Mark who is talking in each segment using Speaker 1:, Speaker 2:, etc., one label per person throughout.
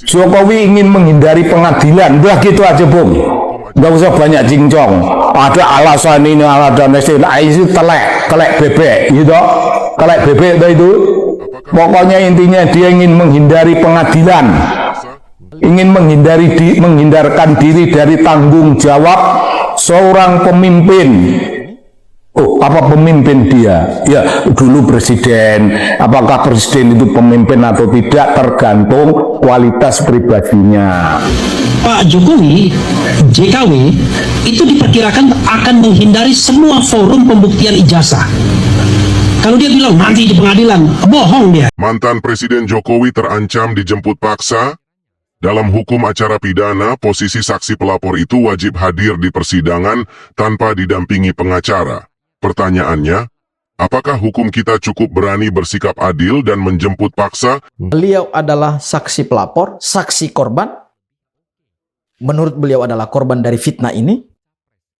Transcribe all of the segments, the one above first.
Speaker 1: Jokowi ingin menghindari pengadilan, udah gitu aja Bung, nggak usah banyak cincong. Ada alasan ini, alasan itu telek bebek, gitu, telek bebek itu. Pokoknya intinya dia ingin menghindari pengadilan, ingin menghindarkan diri dari tanggung jawab seorang pemimpin. Oh, apa pemimpin dia? Ya, dulu presiden. Apakah presiden itu pemimpin atau tidak tergantung kualitas pribadinya.
Speaker 2: Pak Jokowi, JKW, itu diperkirakan akan menghindari semua forum pembuktian ijazah. Kalau dia bilang nanti di pengadilan, bohong dia.
Speaker 3: Mantan Presiden Jokowi terancam dijemput paksa. Dalam hukum acara pidana, posisi saksi pelapor itu wajib hadir di persidangan tanpa didampingi pengacara. Pertanyaannya, apakah hukum kita cukup berani bersikap adil dan menjemput paksa?
Speaker 4: Beliau adalah saksi pelapor, saksi korban. Menurut beliau adalah korban dari fitnah ini.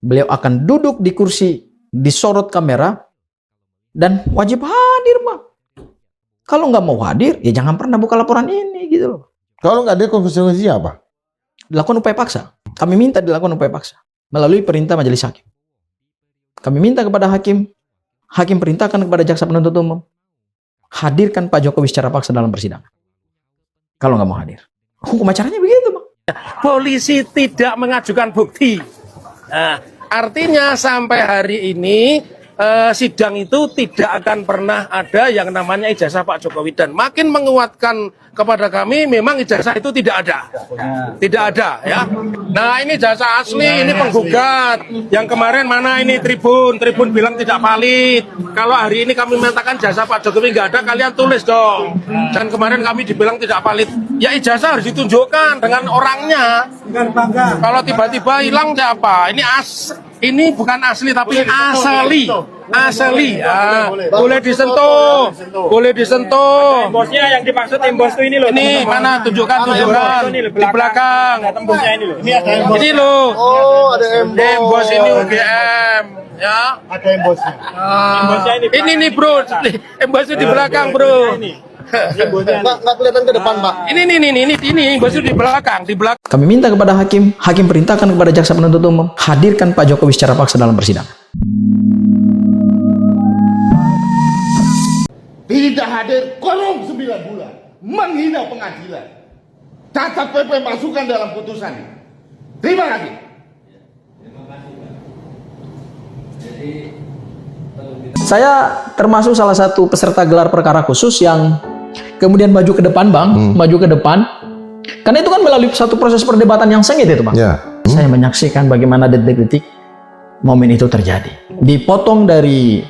Speaker 4: Beliau akan duduk di kursi, disorot kamera, dan wajib hadir, Bang. Kalau nggak mau hadir, ya jangan pernah buka laporan ini, gitu loh.
Speaker 5: Kalau nggak ada konsekuensi apa?
Speaker 4: Dilakukan upaya paksa. Kami minta dilakukan upaya paksa melalui perintah majelis hakim. Kami minta kepada hakim perintahkan kepada jaksa penuntut umum, hadirkan Pak Jokowi secara paksa dalam persidangan. Kalau nggak mau hadir, hukum acaranya begitu, Bang.
Speaker 6: Polisi tidak mengajukan bukti. Nah, artinya sampai hari ini sidang itu tidak akan pernah ada yang namanya ijazah Pak Jokowi, dan makin menguatkan kepada kami memang ijazah itu tidak ada. Tidak ada, ya. Nah, ini ijazah asli, ini penggugat. Yang kemarin mana ini Tribun bilang tidak valid. Kalau hari ini kami menyatakan ijazah Pak Jokowi nggak ada, kalian tulis dong. Dan kemarin kami dibilang tidak valid. Ya ijazah harus ditunjukkan dengan orangnya. Kalau tiba-tiba hilang siapa? Ini bukan asli tapi asli. Asli, ya. Boleh disentuh.
Speaker 7: Embosnya yang dimaksud embos itu ini loh.
Speaker 6: Ini mana tunjukkan di belakang.
Speaker 7: Tembusnya ini loh.
Speaker 6: Ini loh.
Speaker 5: Oh, ada
Speaker 6: Embos ini UGM, ya.
Speaker 5: Ada embosnya.
Speaker 7: Embosnya
Speaker 6: Ini nih bro, embosnya di belakang bro.
Speaker 5: Nggak kelihatan ke depan, Pak.
Speaker 6: Ini embosnya di belakang.
Speaker 4: Kami minta kepada hakim perintahkan kepada jaksa penuntut umum, hadirkan Pak Jokowi secara paksa dalam persidangan.
Speaker 5: Tidak hadir korum 9 bulan. Menghina pengadilan. Cacat PP masukkan dalam putusan. Terima kasih.
Speaker 4: Saya termasuk salah satu peserta gelar perkara khusus yang kemudian maju ke depan, Bang, maju ke depan. Karena itu kan melalui satu proses perdebatan yang sengit itu, Bang.
Speaker 5: Ya.
Speaker 4: Saya menyaksikan bagaimana detik-detik momen itu terjadi. Dipotong dari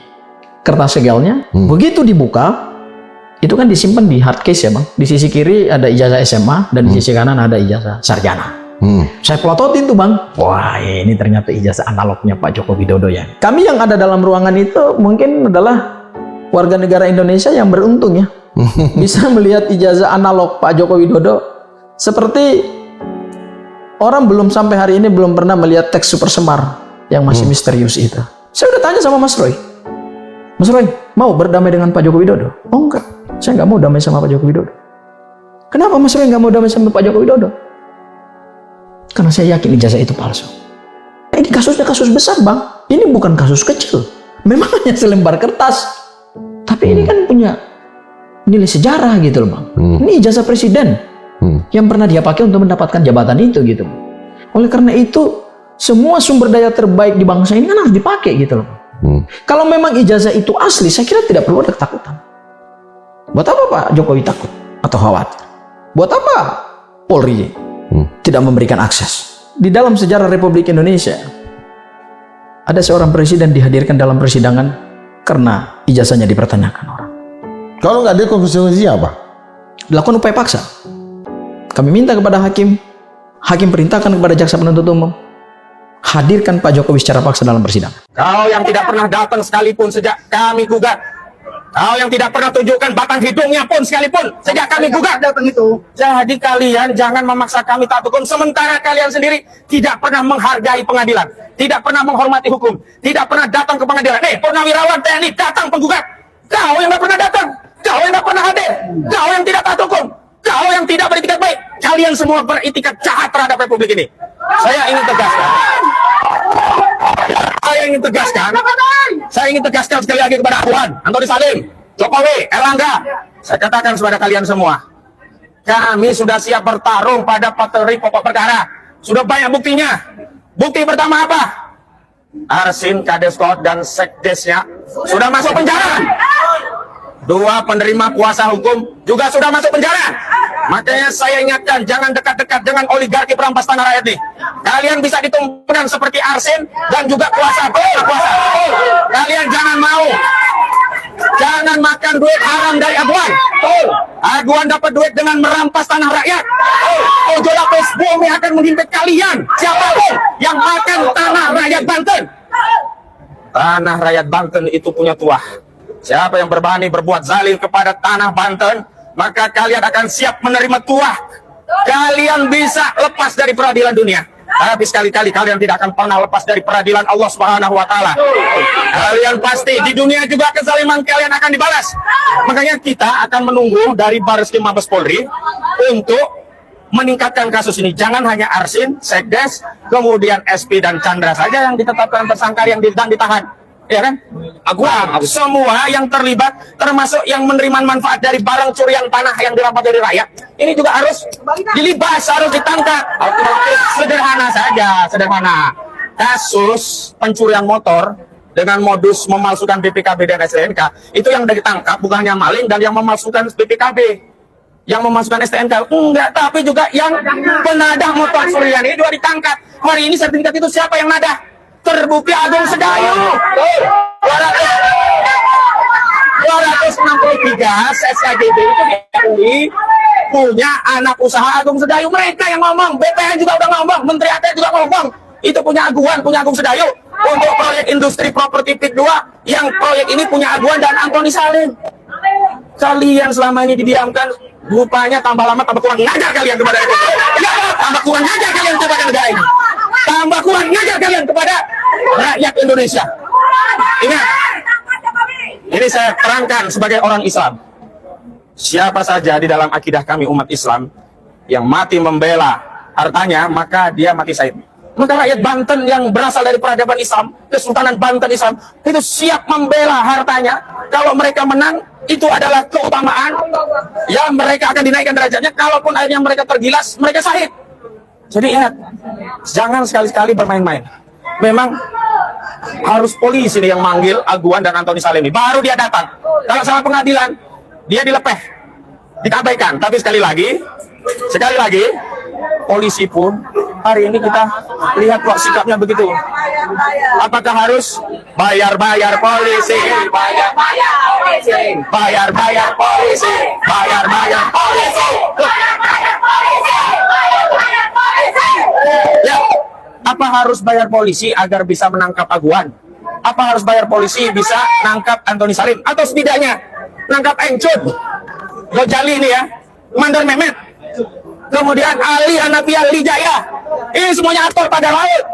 Speaker 4: kertas segelnya, begitu dibuka, itu kan disimpan di hard case ya, Bang. Di sisi kiri ada ijazah SMA dan di sisi kanan ada ijazah sarjana. Saya pelototin tuh, Bang. Wah, ini ternyata ijazah analognya Pak Joko Widodo ya. Kami yang ada dalam ruangan itu mungkin adalah warga negara Indonesia yang beruntung ya. Bisa melihat ijazah analog Pak Joko Widodo. Seperti orang belum sampai hari ini belum pernah melihat teks Super Semar yang masih misterius itu. Saya udah tanya sama Mas Roy. Mas Roy, mau berdamai dengan Pak Joko Widodo? Oh enggak, saya nggak mau damai sama Pak Joko Widodo. Kenapa Mas Roy nggak mau damai sama Pak Joko Widodo? Karena saya yakin ijazah itu palsu. Ini kasusnya kasus besar, Bang. Ini bukan kasus kecil. Memang hanya selembar kertas. Tapi ini kan punya nilai sejarah gitu loh, Bang. Ini ijazah presiden yang pernah dia pakai untuk mendapatkan jabatan itu gitu. Oleh karena itu, semua sumber daya terbaik di bangsa ini kan harus dipakai gitu loh. Kalau memang ijazah itu asli, saya kira tidak perlu ada ketakutan. Buat apa Pak Jokowi takut atau khawatir? Buat apa Polri tidak memberikan akses? Di dalam sejarah Republik Indonesia, ada seorang presiden dihadirkan dalam persidangan karena ijazahnya dipertanyakan orang.
Speaker 5: Kalau nggak ada konsekuensi apa?
Speaker 4: Dilakukan upaya paksa. Kami minta kepada hakim perintahkan kepada jaksa penuntut umum, hadirkan Pak Jokowi secara paksa dalam persidangan.
Speaker 8: Kau yang tidak pernah datang sekalipun sejak kami gugat. Kau yang tidak pernah tunjukkan batang hidungnya pun sekalipun sejak kami gugat. Jadi kalian jangan memaksa kami taat hukum, sementara kalian sendiri tidak pernah menghargai pengadilan, tidak pernah menghormati hukum, tidak pernah datang ke pengadilan. Purnawirawan TNI datang penggugat. Kau yang tidak pernah datang, kau yang tidak pernah hadir, kau yang tidak taat hukum, kau yang tidak beretikat baik. kalian semua beritikat jahat terhadap Republik ini. Saya ingin tegaskan sekali lagi kepada Puan, Antoni Salim, Jokowi, Erlangga. Saya katakan kepada kalian semua, kami sudah siap bertarung pada materi pokok perkara. Sudah banyak buktinya. Bukti pertama apa? Arsin, Kadeskot, dan Sekdesnya sudah masuk penjara. 2 penerima kuasa hukum juga sudah masuk penjara. Makanya saya ingatkan, jangan dekat-dekat dengan oligarki perampas tanah rakyat nih. Kalian bisa ditumpangkan seperti Arsin dan juga kuasa. Kalian jangan mau. Jangan makan duit haram dari Aguan. Aguan dapat duit dengan merampas tanah rakyat. Ojo lapis bumi akan menghimpit kalian. Siapapun yang makan tanah rakyat Banten. Tanah rakyat Banten itu punya tuah. Siapa yang berani berbuat zalim kepada tanah Banten, maka kalian akan siap menerima tuah. Kalian bisa lepas dari peradilan dunia, tapi sekali-kali kalian tidak akan pernah lepas dari peradilan Allah Subhanahu wa Ta'ala. Kalian pasti di dunia juga kezaliman kalian akan dibalas. Makanya kita akan menunggu dari Bareskrim Mabes Polri untuk meningkatkan kasus ini. Jangan hanya Arsin, Sekdes, kemudian SP dan Chandra saja yang ditetapkan tersangka yang dan ditahan. Ya kan? Aguan, semua yang terlibat, termasuk yang menerima manfaat dari barang curian tanah yang dirampas dari rakyat, ini juga harus dilibas, harus ditangkap. Sederhana saja, sederhana. Kasus pencurian motor dengan modus memalsukan BPKB dan STNK, itu yang ditangkap bukan yang maling dan yang memalsukan BPKB, yang memasukkan STNK enggak, tapi juga yang penadah motor curian ini juga ditangkap. Hari ini sertifikat itu siapa yang nadah? Terbukti Agung Sedayu. 263 SKGB itu diakui punya anak usaha Agung Sedayu. Mereka yang ngomong, BPN juga udah ngomong, Menteri ATR juga ngomong. Itu punya Aguan, punya Agung Sedayu. Untuk proyek industri properti PIK 2, yang proyek ini punya Aguan dan Antoni Salim. Kalian selama ini didiamkan, rupanya tambah lama tambah kurang ngajar kalian kepada Republik. Tambah kurang ngajar kalian kepada negara ini. Tambah kurang ngajar kalian kepada rakyat Indonesia. Ingat, ini saya terangkan sebagai orang Islam. Siapa saja di dalam akidah kami umat Islam yang mati membela hartanya, maka dia mati syahid. Maka rakyat Banten yang berasal dari peradaban Islam, Kesultanan Banten Islam, itu siap membela hartanya. Kalau mereka menang, itu adalah keutamaan. Ya, mereka akan dinaikkan derajatnya. Kalaupun akhirnya mereka tergilas, mereka syahid. Jadi ingat, jangan sekali-sekali bermain-main. Memang harus polisi yang manggil Aguan dan Antoni Salim ini, baru dia datang. Kalau salah pengadilan, dia dilepeh, diabaikan. Tapi sekali lagi, polisi pun hari ini kita lihat kok sikapnya begitu. Apakah harus bayar-bayar polisi, bayar-bayar polisi, bayar-bayar polisi, bayar-bayar polisi, bayar-bayar polisi, bayar-bayar polisi? Ya, apa harus bayar polisi agar bisa menangkap Aguan? Apa harus bayar polisi bisa nangkap Antoni Salim? Atau setidaknya nangkap Encut, Gojali ini ya, Mandor Mehmet, kemudian Ali Hanafiah Lijaya, ini semuanya aktor pagar laut.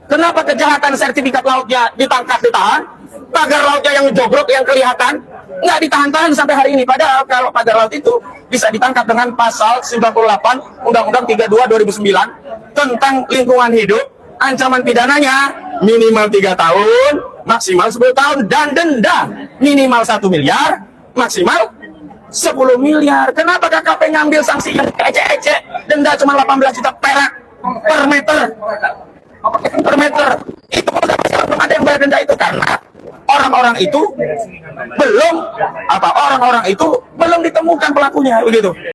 Speaker 8: Kenapa kejahatan sertifikat lautnya ditangkap, ditahan? Pagar lautnya yang jogrok, yang kelihatan, nggak ditahan-tahan sampai hari ini. Padahal kalau pagar laut itu bisa ditangkap dengan pasal 98 Undang-Undang 32 2009 tentang lingkungan hidup. Ancaman pidananya minimal 3 tahun, maksimal 10 tahun, dan denda minimal 1 miliar, maksimal 10 miliar. Kenapa KKP ngambil sanksi yang ecek-ecek? Denda cuma 18 juta perak per meter. Per meter. Itu belum ada yang bayar denda itu karena orang-orang itu belum ditemukan pelakunya begitu.